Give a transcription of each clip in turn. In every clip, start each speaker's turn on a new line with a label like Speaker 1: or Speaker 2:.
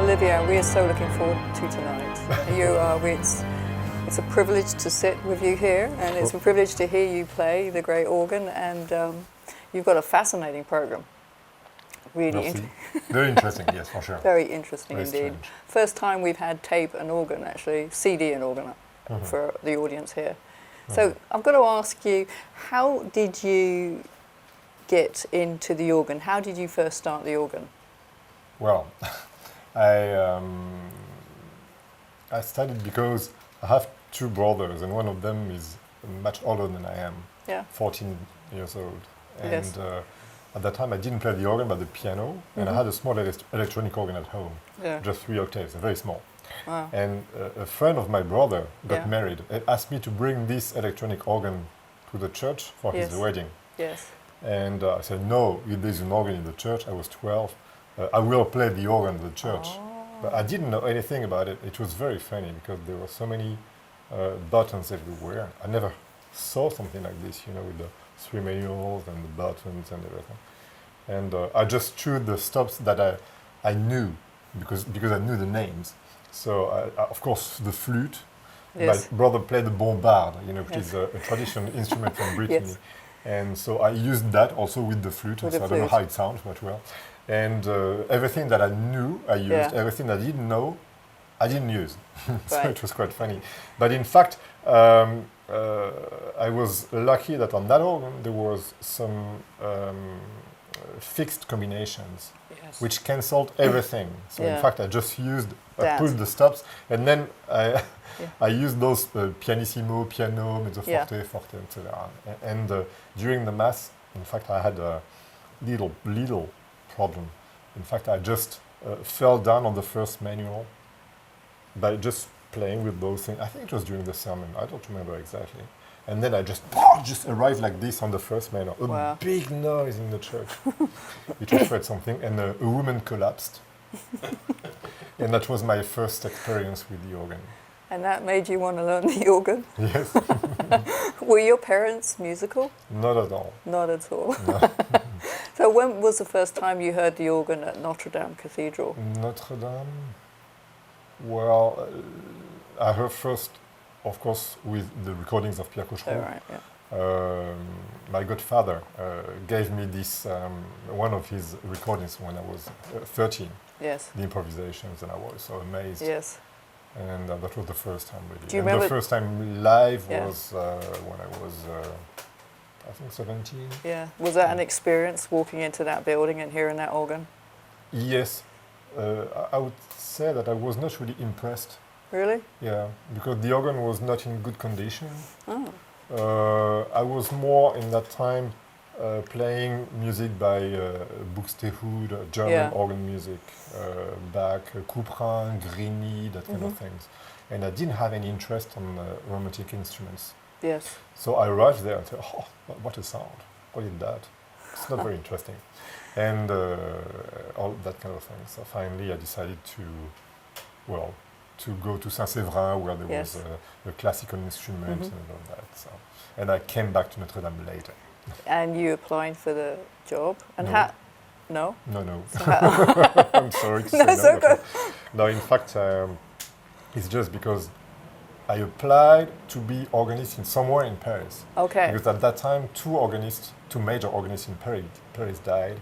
Speaker 1: Olivier, we are so looking forward to tonight. It's a privilege to sit with you here, and it's a privilege to hear you play the great organ, and you've got a fascinating program. Really
Speaker 2: very interesting, yes, for sure.
Speaker 1: Very interesting
Speaker 2: very
Speaker 1: indeed.
Speaker 2: Strange.
Speaker 1: First time we've had tape and organ, actually, CD and organ for the audience here. So I've got to ask you, how did you get into the organ? How did you first start the organ?
Speaker 2: Well, I studied because I have two brothers, and one of them is much older than I am, 14 years old. And
Speaker 1: yes.
Speaker 2: At that time I didn't play the organ but the piano, and I had a small electronic organ at home, just 3 octaves, very small.
Speaker 1: Wow.
Speaker 2: And a friend of my brother got married and asked me to bring this electronic organ to the church for his wedding.
Speaker 1: Yes.
Speaker 2: And I said, no, if there's an organ in the church, I was 12, I will play the organ in the church. But I didn't know anything about it. It was very funny because there were so many buttons everywhere. I never saw something like this, you know, with the 3 manuals and the buttons and everything. And I just chose the stops that I knew because I knew the names. So of course the flute. Yes. My brother played the bombard, you know, which is a traditional instrument from Brittany. Yes. And so I used that also with the flute. So I don't know how it sounds, but well. And everything that I knew, I used. Everything I didn't know, I didn't use. So it was quite funny. But in fact, I was lucky that on that organ there was some fixed combinations, which cancelled everything. So in fact, I just used, I pushed the stops, and then I used those pianissimo, piano, mezzo forte, forte, etc. And during the mass, in fact, I had a little problem. In fact, I just fell down on the first manual by just playing with those things. I think it was during the sermon. I don't remember exactly. And then I just arrived like this on the first manual. A big noise in the church. It was quite something. And a woman collapsed. And that was my first experience with the organ.
Speaker 1: And that made you want to learn the organ?
Speaker 2: Yes.
Speaker 1: Were your parents musical?
Speaker 2: Not at all.
Speaker 1: Not at all.
Speaker 2: No.
Speaker 1: So when was the first time you heard the organ at Notre-Dame Cathedral?
Speaker 2: Notre-Dame? Well, I heard first, of course, with the recordings of Pierre Cochereau.
Speaker 1: Oh, right,
Speaker 2: my godfather gave me this, one of his recordings when I was 13.
Speaker 1: Yes. The
Speaker 2: improvisations, and I was so amazed.
Speaker 1: Yes.
Speaker 2: And that was the first time, really.
Speaker 1: Do you remember?
Speaker 2: The first time live was when I was, I think, 17.
Speaker 1: Yeah. Was that an experience, walking into that building and hearing that organ?
Speaker 2: Yes. I would say that I was not really impressed.
Speaker 1: Really?
Speaker 2: Yeah, because the organ was not in good condition.
Speaker 1: Oh.
Speaker 2: I was more in that time playing music by Buxtehude, German organ music, Bach, Couperin, Grigny, that kind of things. And I didn't have any interest on romantic instruments.
Speaker 1: Yes.
Speaker 2: So I arrived there and said, oh, what a sound. What is that? It's not very interesting. And all that kind of thing. So finally I decided to go to Saint-Séverin, where there was a classical instrument and all that. So, and I came back to Notre-Dame later.
Speaker 1: And you applied for the job? And
Speaker 2: no.
Speaker 1: No?
Speaker 2: No.
Speaker 1: So
Speaker 2: I'm sorry to say
Speaker 1: no. So good.
Speaker 2: No, in fact, it's just because I applied to be organist somewhere in Paris.
Speaker 1: Okay.
Speaker 2: Because at that time, two major organists in Paris died.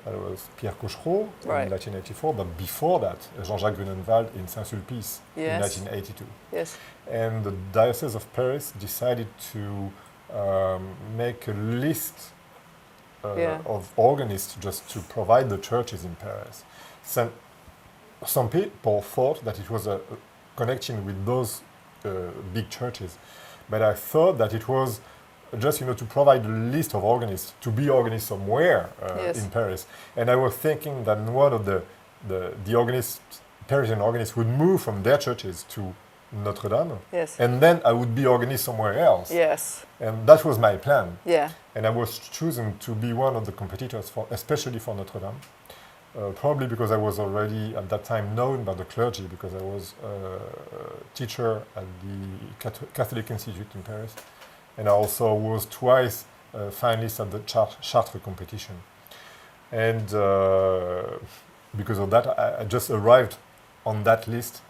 Speaker 2: There was Pierre Cochereau in 1984, but before that, Jean-Jacques Grunenwald in Saint-Sulpice in 1982.
Speaker 1: Yes.
Speaker 2: And the Diocese of Paris decided to make a list of organists just to provide the churches in Paris. Some people thought that it was a connection with those big churches, but I thought that it was just to provide a list of organists, to be organist somewhere in Paris. And I was thinking that one of the Parisian organists would move from their churches to Notre-Dame, and then I would be organist somewhere else.
Speaker 1: Yes.
Speaker 2: And that was my plan.
Speaker 1: Yeah.
Speaker 2: And I was chosen to be one of the competitors, especially for Notre-Dame, probably because I was already at that time known by the clergy, because I was a teacher at the Catholic Institute in Paris. And I also was twice finalist at the Chartres competition. And because of that, I just arrived on that list,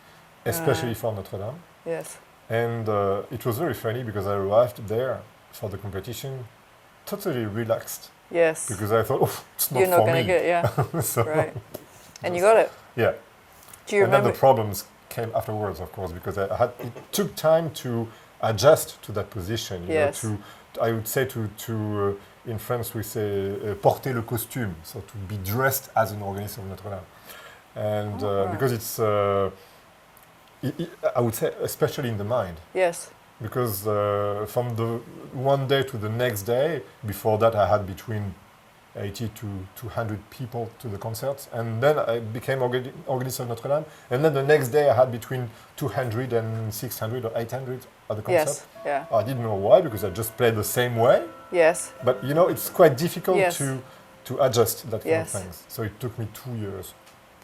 Speaker 2: especially for Notre-Dame.
Speaker 1: Yes.
Speaker 2: And it was very funny because I arrived there for the competition totally relaxed.
Speaker 1: Yes.
Speaker 2: Because I thought, oh, it's not
Speaker 1: You're not
Speaker 2: for
Speaker 1: going to
Speaker 2: me.
Speaker 1: get, yeah.
Speaker 2: So,
Speaker 1: Right. And you got it.
Speaker 2: yeah.
Speaker 1: Do you
Speaker 2: And then
Speaker 1: remember?
Speaker 2: the problems came afterwards, of course, because it took time to adjust to that position. You
Speaker 1: Yes.
Speaker 2: know, I would say in France we say porter le costume, so to be dressed as an organist of Notre-Dame. And
Speaker 1: right.
Speaker 2: because it's, I would say, especially in the mind.
Speaker 1: Yes.
Speaker 2: Because from the one day to the next day, before that I had between 80 to 200 people to the concerts, and then I became organist of Notre-Dame, and then the next day I had between 200 and 600 or 800 at the concert.
Speaker 1: Yes. Yeah.
Speaker 2: I didn't know why, because I just played the same way,
Speaker 1: Yes.
Speaker 2: but you know, it's quite difficult
Speaker 1: Yes.
Speaker 2: to adjust that kind
Speaker 1: Yes.
Speaker 2: of things. So it took me 2 years.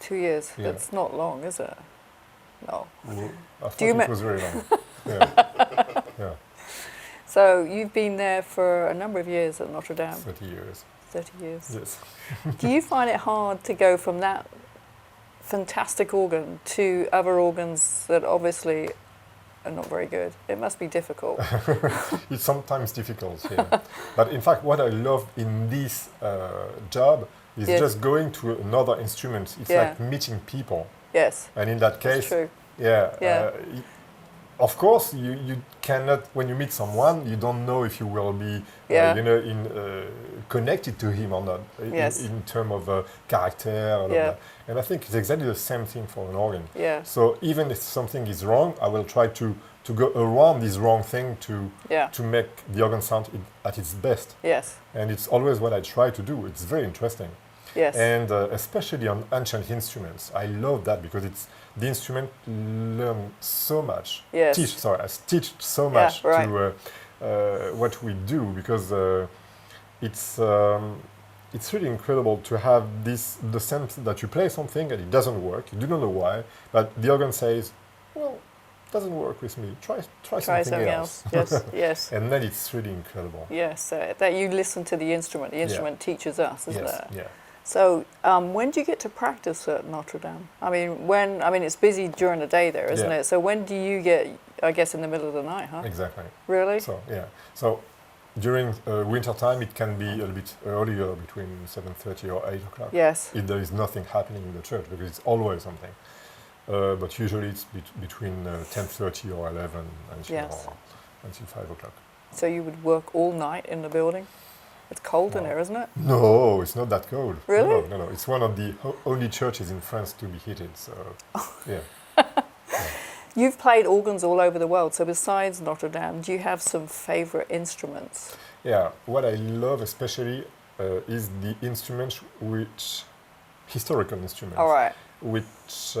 Speaker 1: 2 years.
Speaker 2: Yeah.
Speaker 1: That's not long, is it? No.
Speaker 2: I thought
Speaker 1: you
Speaker 2: it was very long. Yeah. Yeah,
Speaker 1: So you've been there for a number of years at Notre Dame.
Speaker 2: 30 years.
Speaker 1: 30 years.
Speaker 2: Yes.
Speaker 1: Do you find it hard to go from that fantastic organ to other organs that obviously are not very good? It must be difficult.
Speaker 2: It's sometimes difficult, yeah. But in fact, what I love in this job is
Speaker 1: Yes.
Speaker 2: just going to another instrument. It's
Speaker 1: Yeah.
Speaker 2: like meeting people.
Speaker 1: Yes.
Speaker 2: And in that
Speaker 1: That's
Speaker 2: case,
Speaker 1: true.
Speaker 2: yeah,
Speaker 1: Yeah.
Speaker 2: Of course, you cannot, when you meet someone, you don't know if you will be,
Speaker 1: Yeah.
Speaker 2: connected to him or not,
Speaker 1: Yes.
Speaker 2: in terms of character. All of
Speaker 1: Yeah.
Speaker 2: that. And I think it's exactly the same thing for an organ.
Speaker 1: Yeah.
Speaker 2: So even if something is wrong, I will try to go around this wrong thing
Speaker 1: Yeah.
Speaker 2: to make the organ sound at its best.
Speaker 1: Yes.
Speaker 2: And it's always what I try to do. It's very interesting.
Speaker 1: Yes.
Speaker 2: And especially on ancient instruments, I love that because the instrument learn so much.
Speaker 1: Yes.
Speaker 2: Teach so
Speaker 1: Yeah,
Speaker 2: much
Speaker 1: right.
Speaker 2: to what we do, because it's really incredible to have the sense that you play something and it doesn't work. You do not know why, but the organ says, "Well, it doesn't work with me. Try something else."
Speaker 1: Yes. Yes.
Speaker 2: And then it's really incredible.
Speaker 1: Yes. That you listen to the instrument. The instrument teaches us, isn't
Speaker 2: Yes.
Speaker 1: it?
Speaker 2: Yeah.
Speaker 1: So, when do you get to practice at Notre Dame? I mean, it's busy during the day there, isn't
Speaker 2: Yeah.
Speaker 1: it? So when do you get? I guess in the middle of the night, huh?
Speaker 2: Exactly.
Speaker 1: Really?
Speaker 2: So yeah. So during winter time, it can be a little bit earlier, between 7:30 or 8 o'clock.
Speaker 1: Yes.
Speaker 2: If there is nothing happening in the church, because it's always something. But usually it's between 10:30 or 11
Speaker 1: Yes.
Speaker 2: until 5 o'clock.
Speaker 1: So you would work all night in the building? It's cold in
Speaker 2: Wow.
Speaker 1: there, isn't it?
Speaker 2: No, it's not that cold.
Speaker 1: Really?
Speaker 2: No. It's one of the only churches in France to be heated. So yeah.
Speaker 1: You've played organs all over the world. So besides Notre Dame, do you have some favorite instruments?
Speaker 2: Yeah, what I love especially is the instruments historical instruments,
Speaker 1: All right.
Speaker 2: which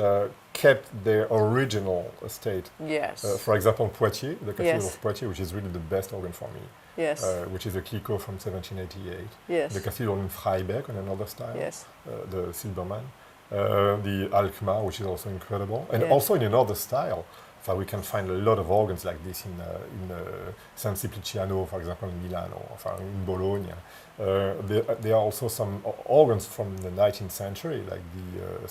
Speaker 2: kept their original state.
Speaker 1: Yes.
Speaker 2: For example, Poitiers, the Cathedral
Speaker 1: Yes.
Speaker 2: of Poitiers, which is really the best organ for me,
Speaker 1: Yes.
Speaker 2: which is a Clicquot from 1788.
Speaker 1: Yes.
Speaker 2: The Cathedral in Freiberg on another style,
Speaker 1: Yes.
Speaker 2: the Silbermann. The Alkmaar, which is also incredible, and
Speaker 1: Yeah.
Speaker 2: also in another style. So we can find a lot of organs like this in San Simpliciano, for example, in Milan, or in Bologna. There are also some organs from the 19th century, like the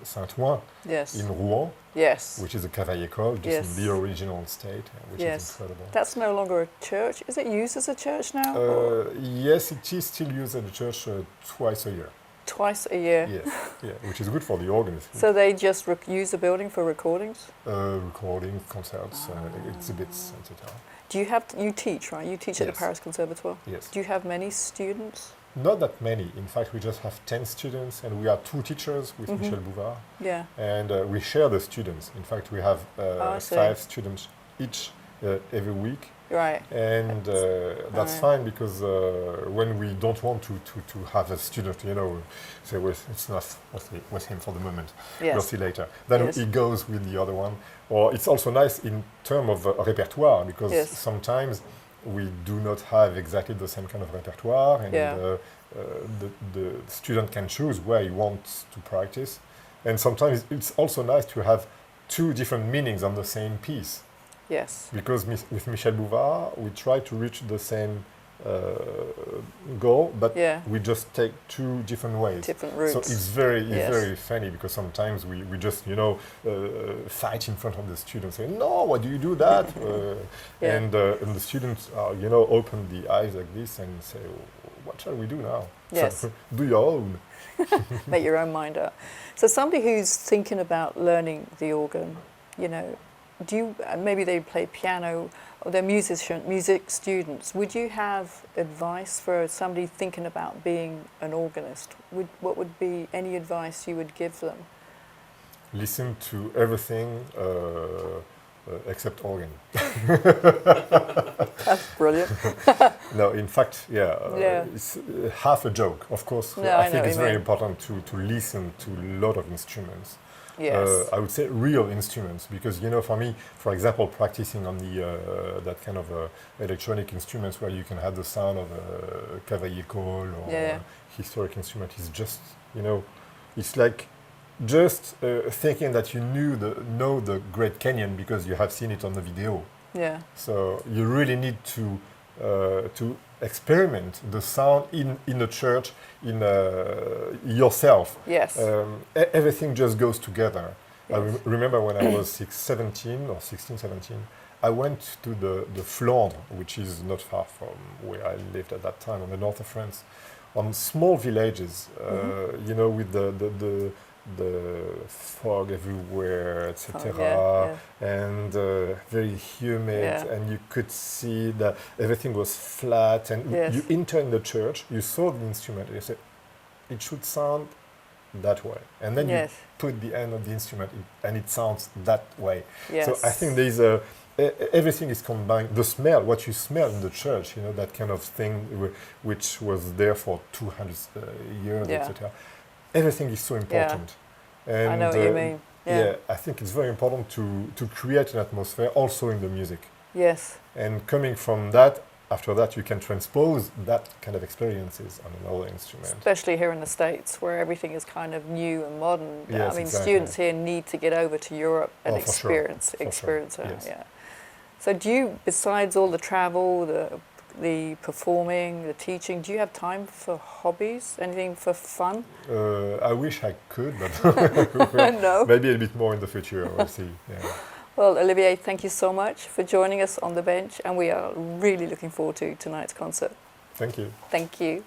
Speaker 2: Saint-Ouen
Speaker 1: Yes.
Speaker 2: in Rouen,
Speaker 1: Yes.
Speaker 2: which is a Cavaillé-Coll, just
Speaker 1: Yes.
Speaker 2: in the original state, which
Speaker 1: Yes.
Speaker 2: is incredible.
Speaker 1: That's no longer a church. Is it used as a church now? Or
Speaker 2: Yes, it is still used at the church twice a year.
Speaker 1: twice a year?
Speaker 2: Yes, yeah, which is good for the organist.
Speaker 1: So they just use the building for recordings?
Speaker 2: Recording, concerts, exhibits, etc.
Speaker 1: Do you teach, right? You teach at the
Speaker 2: Yes.
Speaker 1: Paris Conservatoire?
Speaker 2: Yes.
Speaker 1: Do you have many students?
Speaker 2: Not that many. In fact, we just have 10 students, and we are 2 teachers with Michel Bouvard,
Speaker 1: Yeah.
Speaker 2: and we share the students. In fact, we have
Speaker 1: I see.
Speaker 2: 5 students each every week,
Speaker 1: Right.
Speaker 2: and that's
Speaker 1: Right.
Speaker 2: fine, because when we don't want to have a student, say, well, it's not with him for the moment.
Speaker 1: Yes.
Speaker 2: We'll see later. Then
Speaker 1: Yes.
Speaker 2: he goes with the other one. Or it's also nice in terms of repertoire, because
Speaker 1: Yes.
Speaker 2: sometimes we do not have exactly the same kind of repertoire, and
Speaker 1: Yeah.
Speaker 2: the student can choose where he wants to practice. And sometimes it's also nice to have 2 different meanings on the same piece,
Speaker 1: Yes.
Speaker 2: because with Michel Bouvard, we try to reach the same goal, but
Speaker 1: Yeah.
Speaker 2: we just take two different ways.
Speaker 1: Different routes.
Speaker 2: So it's very
Speaker 1: Yes.
Speaker 2: very funny because sometimes we just fight in front of the students, saying, "No, why do you do that?"
Speaker 1: Yeah.
Speaker 2: And the students open the eyes like this and say, "What shall we do now?"
Speaker 1: Yes.
Speaker 2: So, do your own.
Speaker 1: Make your own mind up. So somebody who's thinking about learning the organ, do you, maybe they play piano or they're music students, would you have advice for somebody thinking about being an organist? What would be any advice you would give them?
Speaker 2: Listen to everything except organ.
Speaker 1: That's brilliant.
Speaker 2: No, in fact, it's half a joke. Of course,
Speaker 1: No,
Speaker 2: I
Speaker 1: I know
Speaker 2: think
Speaker 1: what
Speaker 2: it's
Speaker 1: you
Speaker 2: very
Speaker 1: mean.
Speaker 2: important to listen to a lot of instruments.
Speaker 1: Yes.
Speaker 2: I would say real instruments, because for me, for example, practicing on the that kind of electronic instruments where you can have the sound of a cavalier call or
Speaker 1: Yeah.
Speaker 2: historic instrument is just it's like just thinking that you know the Great Canyon because you have seen it on the video.
Speaker 1: Yeah.
Speaker 2: So you really need to experiment the sound in a church, in yourself.
Speaker 1: Yes.
Speaker 2: Everything just goes together. I
Speaker 1: Yes.
Speaker 2: remember when I was 17, I went to the Flandre, which is not far from where I lived at that time, on the north of France, on small villages, with the fog everywhere, etc., and very humid, and you could see that everything was flat, and you enter in the church, you saw the instrument, and you said, it should sound that way, and then you put the end of the instrument, and it sounds that way.
Speaker 1: Yes.
Speaker 2: So I think there's everything is combined. The smell, what you smell in the church, that kind of thing, which was there for 200 years, etc. Everything is so important. And,
Speaker 1: I know what you mean.
Speaker 2: Yeah, I think it's very important to create an atmosphere also in the music.
Speaker 1: Yes.
Speaker 2: And coming from that, after that, you can transpose that kind of experiences on another instrument.
Speaker 1: Especially here in the States, where everything is kind of new and modern.
Speaker 2: Yes,
Speaker 1: I mean,
Speaker 2: exactly.
Speaker 1: students here need to get over to Europe and experience
Speaker 2: For sure.
Speaker 1: it.
Speaker 2: Yes.
Speaker 1: Yeah. So do you, besides all the travel, the performing, the teaching, do you have time for hobbies? Anything for fun?
Speaker 2: I wish I could, but
Speaker 1: No.
Speaker 2: Maybe a bit more in the future. We'll see. Yeah.
Speaker 1: Well, Olivier, thank you so much for joining us on the bench, and we are really looking forward to tonight's concert.
Speaker 2: Thank you.
Speaker 1: Thank you.